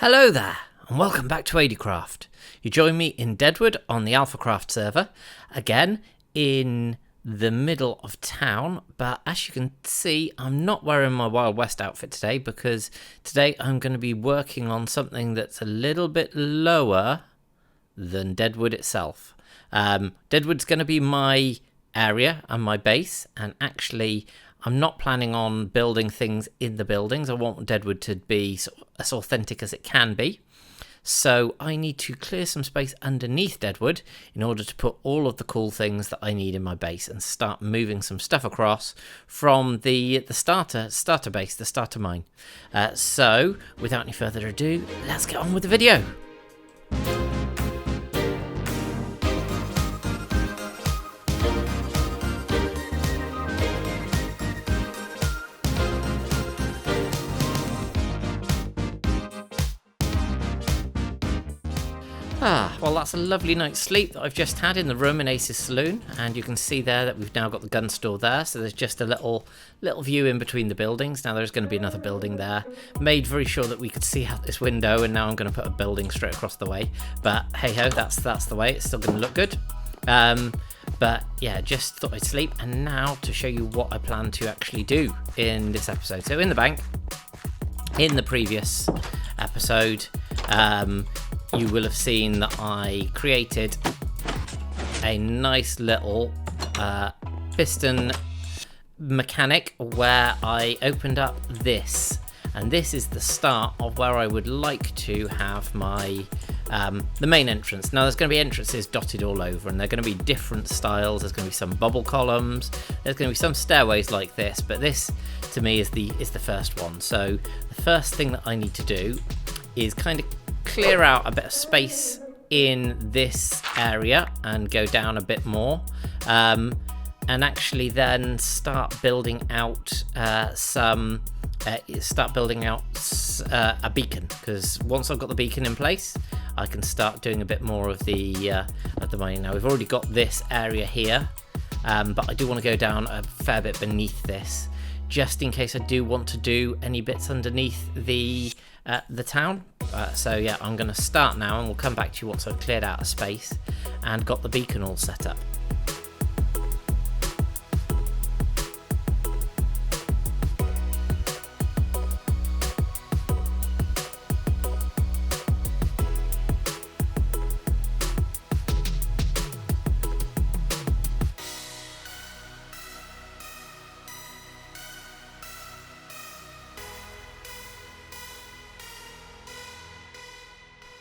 Hello there, and welcome back to AlethaPrime. You join me in Deadwood on the Alphacraft server, again in the middle of town, but as you can see, I'm not wearing my Wild West outfit today because today I'm going to be working on something that's a little bit lower than Deadwood itself. Deadwood's going to be my area and my base, and actually I'm not planning on building things in the buildings. I want Deadwood to be as authentic as it can be. So I need to clear some space underneath Deadwood in order to put all of the cool things that I need in my base and start moving some stuff across from the starter base, the starter mine. So without any further ado, let's get on with the video. Well, that's a lovely night's sleep that I've just had in the room in Ace's saloon, and you can see there that we've now got the gun store there, so there's just a little view in between the buildings. Now there's going to be another building there. Made very sure that we could see out this window, and now I'm going to put a building straight across the way. But hey ho, that's the way. It's still going to look good. But yeah, just thought I'd sleep, and now to show you what I plan to actually do in this episode. So in the bank, in the previous episode, you will have seen that I created a nice little piston mechanic where I opened up this, and this is the start of where I would like to have my the main entrance. Now there's going to be entrances dotted all over, and they're going to be different styles. There's going to be some bubble columns, there's going to be some stairways like this, but this to me is the first one. So the first thing that I need to do is kind of clear out a bit of space in this area and go down a bit more, and actually then start building out a beacon, because once I've got the beacon in place I can start doing a bit more of the mining. Now we've already got this area here, but I do want to go down a fair bit beneath this, just in case I do want to do any bits underneath the town. So yeah, I'm going to start now, and we'll come back to you once I've cleared out a space and got the beacon all set up.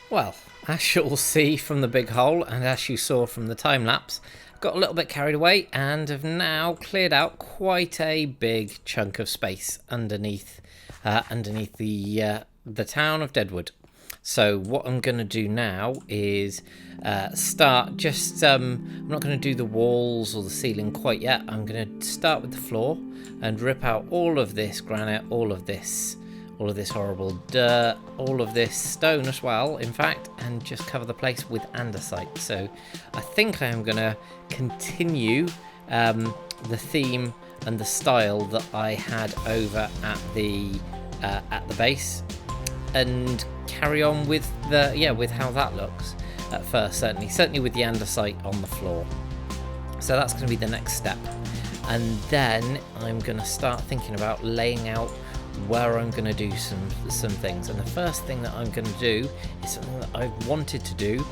Well, as you'll see from the big hole, and as you saw from the time lapse, got a little bit carried away and have now cleared out quite a big chunk of space underneath the town of Deadwood. So what I'm going to do now is start just I'm not going to do the walls or the ceiling quite yet. I'm going to start with the floor and rip out all of this granite, all of this horrible dirt, all of this stone as well, in fact, and just cover the place with andesite. So I think I am going to continue the theme and the style that I had over at the base, and carry on with with how that looks at first. Certainly with the andesite on the floor. So that's going to be the next step, and then I'm going to start thinking about laying out where I'm going to do some things. And the first thing that I'm going to do is something that I've wanted to do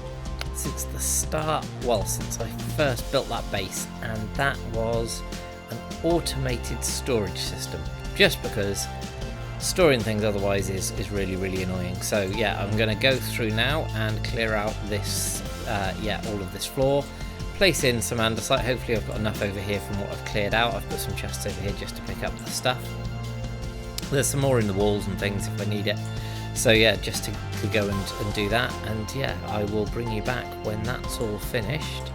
since the start, well, since I first built that base, and that was an automated storage system, just because storing things otherwise is really, really annoying. So yeah, I'm going to go through now and clear out this all of this floor, place in some andesite. Hopefully I've got enough over here from what I've cleared out. I've put some chests over here just to pick up the stuff. There's some more in the walls and things if I need it. So yeah, just to go and do that, and yeah, I will bring you back when that's all finished,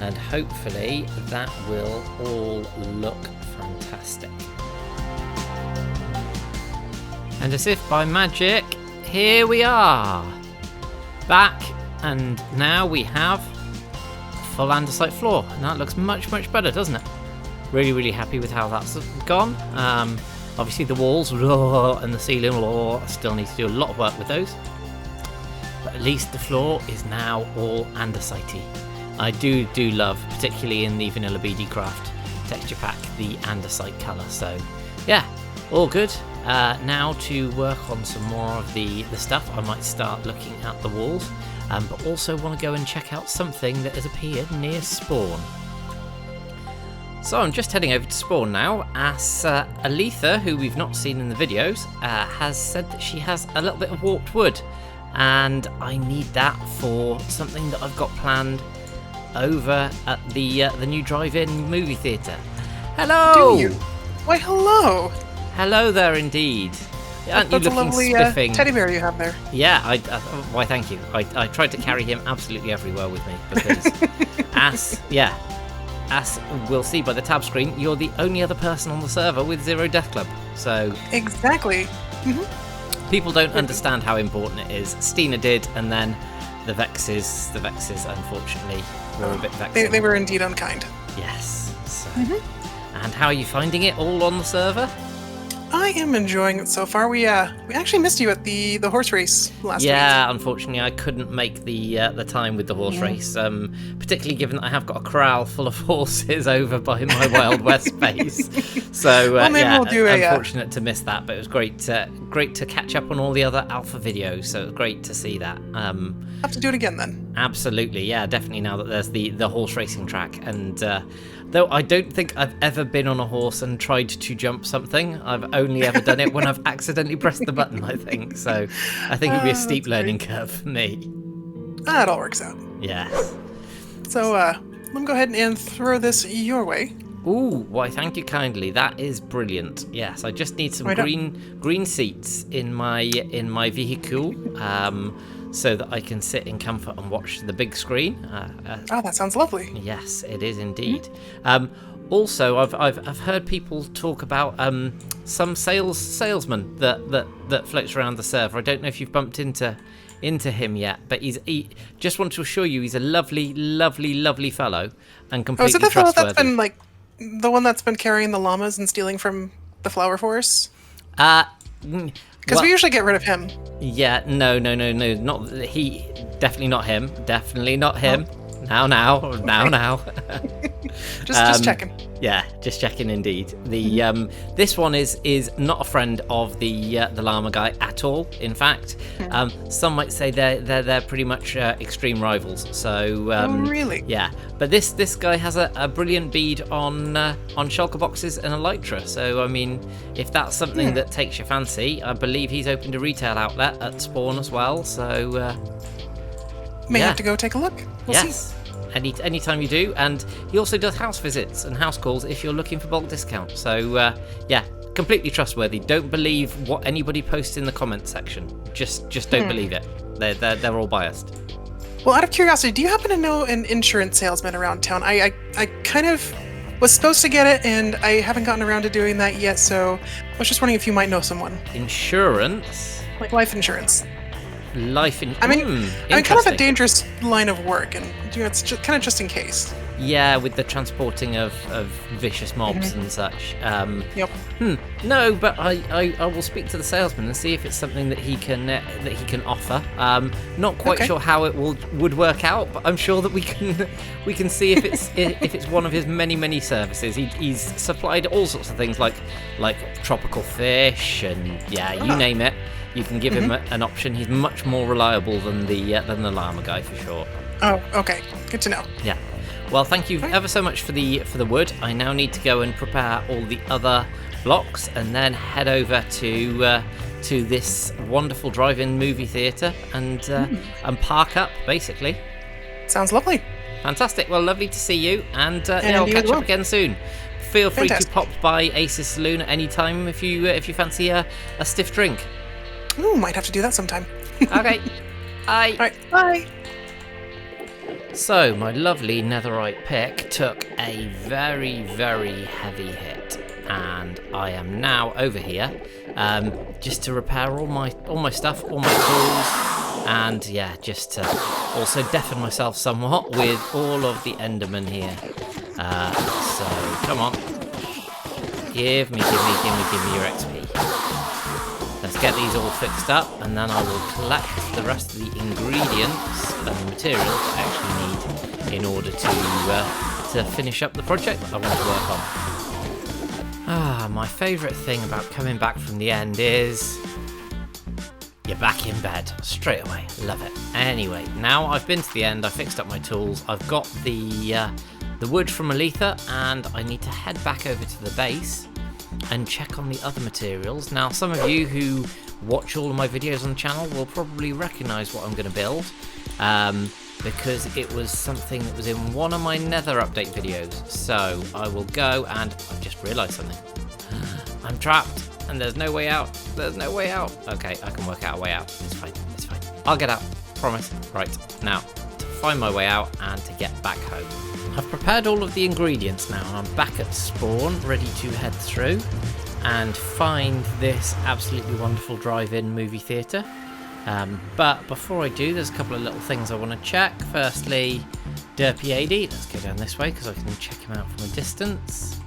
and hopefully that will all look fantastic. And as if by magic, here we are back, and now we have a full andesite floor, and that looks much better, doesn't it? Really happy with how that's gone. Obviously the walls and the ceiling still need to do a lot of work with those. but at least the floor is now all andesite-y. I do love, particularly in the Vanilla BD Craft texture pack, the andesite colour. So yeah, all good. Now to work on some more of the stuff. I might start looking at the walls, but also want to go and check out something that has appeared near spawn. So I'm just heading over to spawn now, as Aletha, who we've not seen in the videos, has said that she has a little bit of warped wood, and I need that for something that I've got planned over at the new drive-in movie theatre. Hello! Do you? Why, hello! Hello there, indeed. Aren't you That's looking a lovely spiffing? teddy bear you have there. Yeah, why thank you. I tried to carry him absolutely everywhere with me, because as we'll see by the tab screen, you're the only other person on the server with 0 Death Club. So Exactly. people don't understand how important it is. Stina did, and then the Vexes unfortunately were a bit vexing. They were indeed unkind. Yes. So. And how are you finding it all on the server? I am enjoying it so far. We actually missed you at the horse race last week. Yeah, unfortunately, I couldn't make the time with the horse race, particularly given that I have got a corral full of horses over by my Wild West base. So Well, maybe yeah, we'll do unfortunate to miss that, but it was great to catch up on all the other alpha videos. So it was great to see that. Have to do it again then. Absolutely, yeah, definitely. Now that there's the horse racing track, and though I don't think I've ever been on a horse and tried to jump something, I've only ever done it when I've accidentally pressed the button, I think. So I think it'd be a steep learning curve for me. It all works out. Yes. So let me go ahead and throw this your way. Ooh, why thank you kindly. That is brilliant. Yes, I just need some green seats in my vehicle, so that I can sit in comfort and watch the big screen. Oh, that sounds lovely. Yes, it is indeed. Also, I've heard people talk about some salesman that floats around the server. I don't know if you've bumped into him yet, but he just want to assure you he's a lovely fellow and completely is it the fellow trustworthy. that's been the one that's been carrying the llamas and stealing from the flower forest? Because we usually get rid of him. Yeah, no, not he. Definitely not him. Definitely not him. Oh. Now. Just checking. Yeah, just checking indeed. The this one is not a friend of the llama guy at all. In fact, some might say they're pretty much extreme rivals. So really? Yeah, but this guy has a brilliant bead on shulker boxes and elytra. So I mean, if that's something that takes your fancy, I believe he's opened a retail outlet at Spawn as well. So may have to go take a look. We'll see. Anytime you do, and he also does house visits and house calls if you're looking for bulk discount. So yeah, completely trustworthy. Don't believe what anybody posts in the comment section. Just don't believe it. They're all biased. Well, out of curiosity, do you happen to know an insurance salesman around town? I kind of was supposed to get it, and I haven't gotten around to doing that yet. So I was just wondering if you might know someone. Insurance, like life insurance. I mean, kind of a dangerous line of work, and it's just, kind of just in case. Yeah, with the transporting of vicious mobs and such. Yep. No, but I will speak to the salesman and see if it's something that he can offer. Not quite sure how it would work out, but I'm sure that we can see if it's one of his many services. He's supplied all sorts of things like tropical fish and you name it. You can give him an option. He's much more reliable than the llama guy for sure. Oh, okay. Good to know. Yeah. Well, thank you ever so much for the wood. I now need to go and prepare all the other blocks and then head over to this wonderful drive-in movie theatre and park up, basically. Sounds lovely. Fantastic. Well, lovely to see you, and I'll catch up again soon. Feel free to pop by Ace's Saloon at any time if you fancy a stiff drink. Ooh, might have to do that sometime. Okay. Bye. All right. Bye. So, my lovely netherite pick took a very heavy hit, and I am now over here just to repair all my stuff, all my tools, and just to also deafen myself somewhat with all of the Endermen here. So, come on. Give me your XP. Let's to get these all fixed up, and then I will collect the rest of the ingredients and materials I actually need in order to finish up the project that I want to work on. My favourite thing about coming back from the end is you're back in bed straight away. Love it. Anyway, now I've been to the end, I fixed up my tools, I've got the wood from Aletha, and I need to head back over to the base and check on the other materials. Now, some of you who watch all of my videos on the channel will probably recognise what I'm going to build, because it was something that was in one of my Nether update videos. So I will go, and I've just realised something. I'm trapped, and there's no way out. There's no way out. Okay, I can work out a way out. It's fine. It's fine. I'll get out. Promise. Right, now, to find my way out and to get back home. I've prepared all of the ingredients now, and I'm back at spawn, ready to head through and find this absolutely wonderful drive-in movie theatre. But before I do, there's a couple of little things I want to check. Firstly, Derpy80. Let's go down this way because I can check him out from a distance.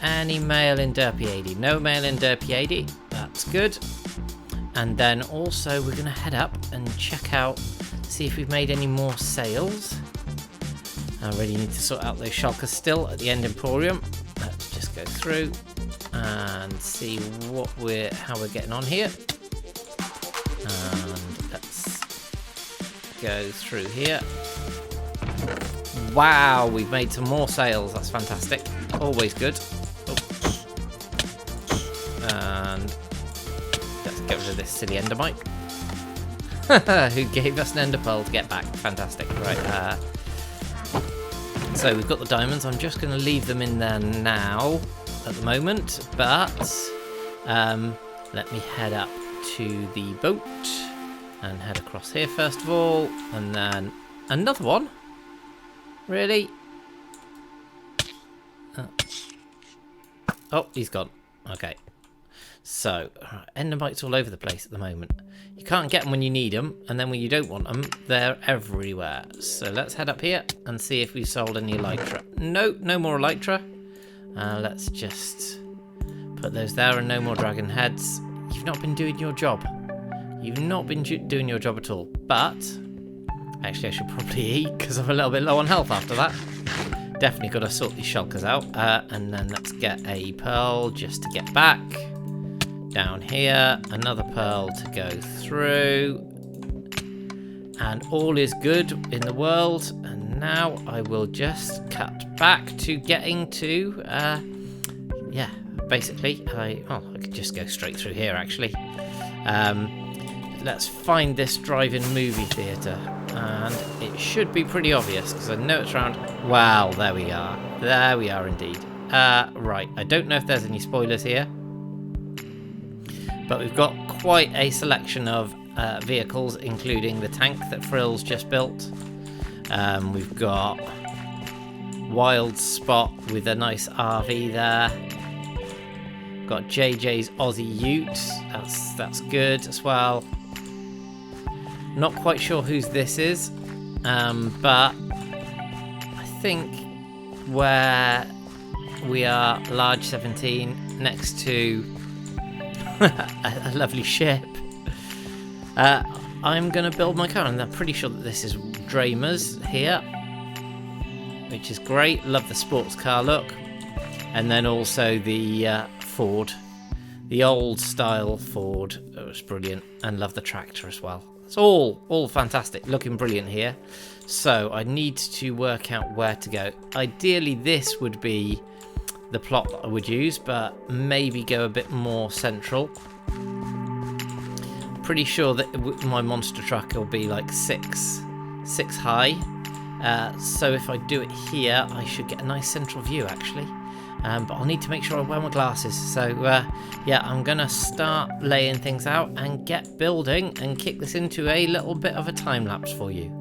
Any mail in Derpy80? No mail in Derpy80. That's good. And then also we're going to head up and check out, see if we've made any more sales. I really need to sort out those shulkers still at the end Emporium. Let's just go through and see how we're getting on here. And let's go through here. Wow, we've made some more sales. That's fantastic. Always good. And let's get rid of this silly endermite. Who gave us an ender pearl to get back. Fantastic. Right, so we've got the diamonds. I'm just going to leave them in there now at the moment, but let me head up to the boat and head across here first of all, and then another one. Really? Oh, he's gone. Okay. So, endermites all over the place at the moment. You can't get them when you need them, and then when you don't want them, they're everywhere. So let's head up here and see if we've sold any elytra. No, no more elytra. Let's just put those there, and no more dragon heads. You've not been doing your job. You've not been doing your job at all. But, actually I should probably eat, because I'm a little bit low on health after that. Definitely got to sort these shulkers out. And then let's get a pearl just to get back. Down here, another pearl to go through, and all is good in the world. And now I will just cut back to getting to yeah, basically I could just go straight through here actually. Let's find this drive-in movie theatre, and it should be pretty obvious because I know it's around. Wow, there we are indeed. Right, I don't know if there's any spoilers here, but we've got quite a selection of vehicles, including the tank that Frill's just built. We've got Wild Spot with a nice RV there. Got JJ's Aussie Ute. That's good as well. Not quite sure whose this is, but I think where we are, Large 17, next to a lovely ship. I'm going to build my car, and I'm pretty sure that this is Dramer's here, which is great. Love the sports car look. And then also the Ford, the old style Ford. It was brilliant, and love the tractor as well. It's all fantastic, looking brilliant here. So I need to work out where to go. Ideally, this would be the plot that I would use, but maybe go a bit more central. Pretty sure that my monster truck will be like six high. So if I do it here, I should get a nice central view actually. But I'll need to make sure I wear my glasses. So yeah, I'm gonna start laying things out and get building and kick this into a little bit of a time lapse for you.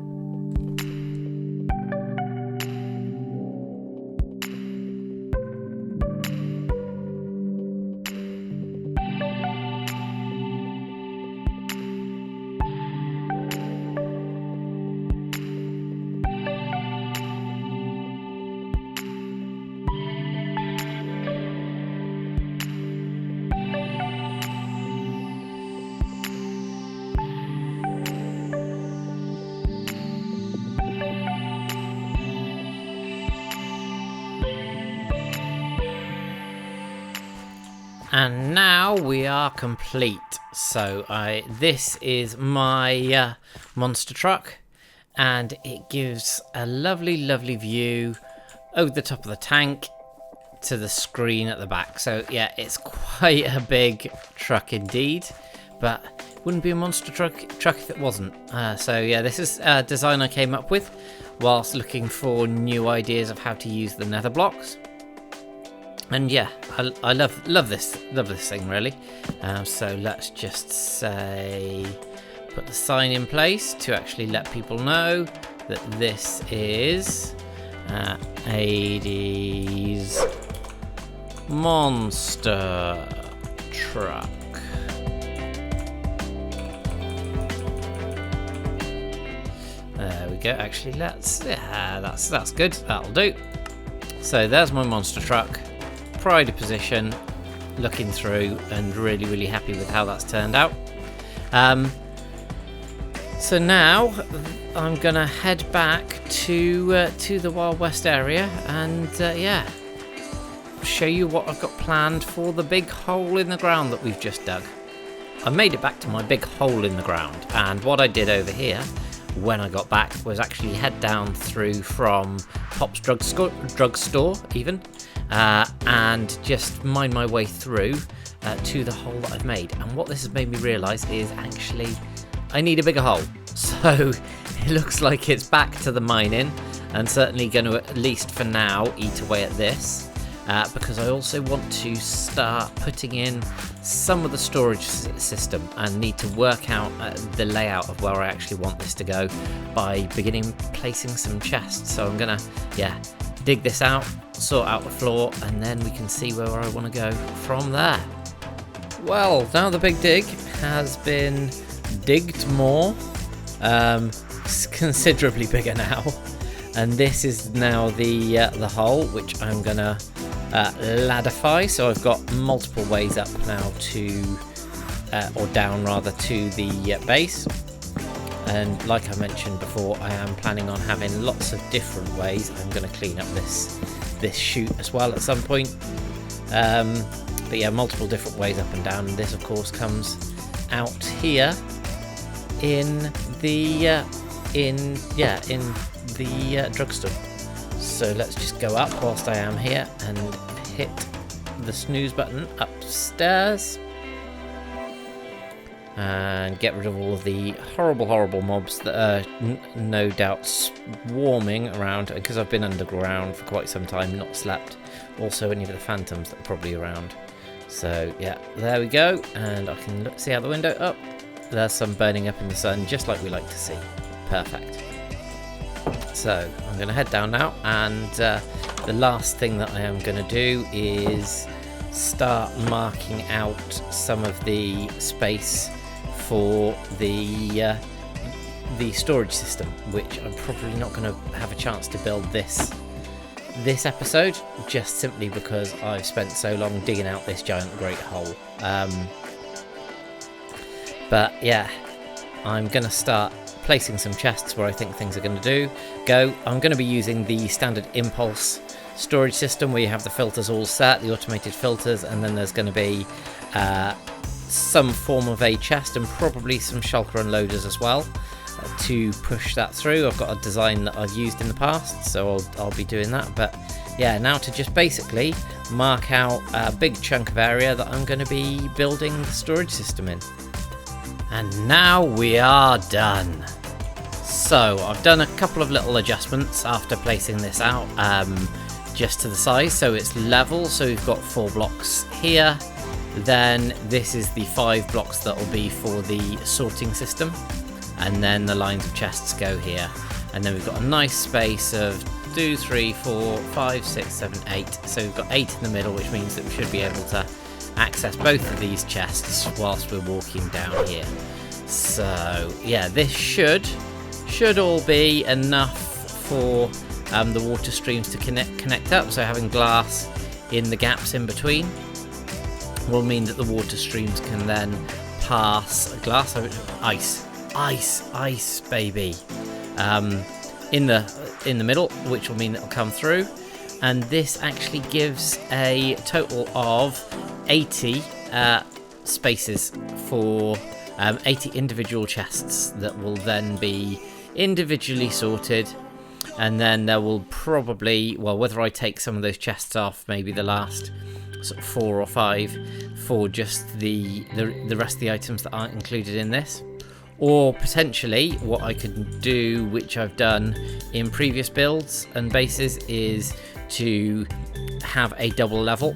And now we are complete. So this is my monster truck, and it gives a lovely, lovely view over the top of the tank to the screen at the back. So yeah, it's quite a big truck indeed, but it wouldn't be a monster truck if it wasn't. So yeah, this is a design I came up with whilst looking for new ideas of how to use the nether blocks. And yeah, I love this thing really. So let's just say put the sign in place to actually let people know that this is 80s monster truck. There we go. Actually, that's good. That'll do. So there's my monster truck. Pride of position, looking through, and really happy with how that's turned out. So now I'm gonna head back to the Wild West area and yeah, show you what I've got planned for the big hole in the ground that we've just dug. I made it back to my big hole in the ground, and what I did over here when I got back was actually head down through from Pop's drugstore even, and just mine my way through to the hole that I've made. And what this has made me realise is actually I need a bigger hole. So it looks like it's back to the mining, and certainly going to, at least for now, eat away at this, because I also want to start putting in some of the storage system and need to work out the layout of where I actually want this to go by beginning placing some chests. So I'm gonna, yeah, dig this out, sort out the floor, and then we can see where I want to go from there. Well, now the big dig has been digged more, it's considerably bigger now, and this is now the hole, which I'm gonna ladderify. So I've got multiple ways up now to, or down rather, to the base. And like I mentioned before, I am planning on having lots of different ways. I'm going to clean up this chute as well at some point. But yeah, multiple different ways up and down. And this, of course, comes out here in the drugstore. So let's just go up whilst I am here and hit the snooze button upstairs and get rid of all of the horrible mobs that are no doubt swarming around, because I've been underground for quite some time, not slept. Also any of the phantoms that are probably around. So yeah, there we go, and I can see out the window. Oh, there's some burning up in the sun, just like we like to see. Perfect. So I'm going to head down now, and the last thing that I am going to do is start marking out some of the space for the storage system, which I'm probably not going to have a chance to build this episode, just simply because I've spent so long digging out this giant great hole. But yeah, I'm going to start placing some chests where I think things are going to go. I'm going to be using the standard impulse storage system where you have the filters all set, the automated filters, and then there's going to be some form of a chest and probably some shulker unloaders as well to push that through. I've got a design that I've used in the past, so I'll be doing that. But yeah, now to just basically mark out a big chunk of area that I'm going to be building the storage system in. And now we are done. So I've done a couple of little adjustments after placing this out, just to the size, so it's level. So we've got 4 blocks here, then this is the 5 blocks that will be for the sorting system, and then the lines of chests go here, and then we've got a nice space of 2, 3, 4, 5, 6, 7, 8. So we've got 8 in the middle, which means that we should be able to access both of these chests whilst we're walking down here. So yeah, this should all be enough for the water streams to connect up. So having glass in the gaps in between will mean that the water streams can then pass glass over ice baby in the middle, which will mean it'll come through. And this actually gives a total of 80 spaces for 80 individual chests that will then be individually sorted. And then there will probably, well, whether I take some of those chests off, maybe the last sort of 4 or 5 for just the rest of the items that aren't included in this, or potentially what I could do, which I've done in previous builds and bases, is to have a double level.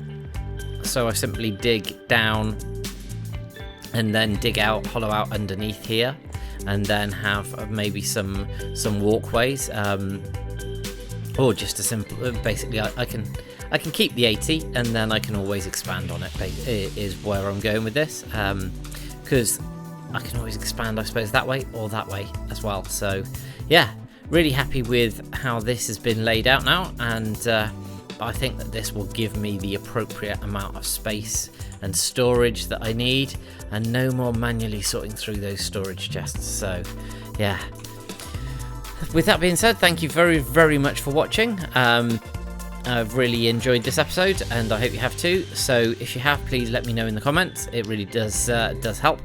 So I simply dig down and then dig out, hollow out underneath here, and then have maybe some walkways, or just a simple. Basically, I can keep the 80, and then I can always expand on it. Is where I'm going with this, because I can always expand, I suppose, that way or that way as well. So, yeah, really happy with how this has been laid out now, and I think that this will give me the appropriate amount of space and storage that I need, and no more manually sorting through those storage chests. So yeah, with that being said, thank you very, very much for watching. I've really enjoyed this episode, and I hope you have too. So if you have, please let me know in the comments. It really does help.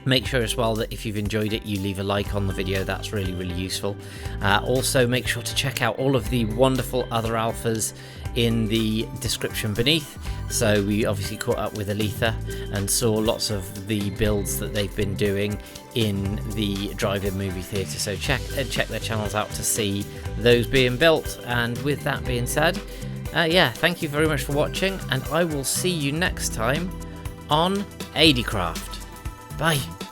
Make sure as well that if you've enjoyed it, you leave a like on the video. That's really, really useful. Also, make sure to check out all of the wonderful other alphas in the description beneath. So we obviously caught up with Aletha and saw lots of the builds that they've been doing in the drive-in movie theatre. So check their channels out to see those being built. And with that being said, yeah, thank you very much for watching, and I will see you next time on AlethaPrime. Bye.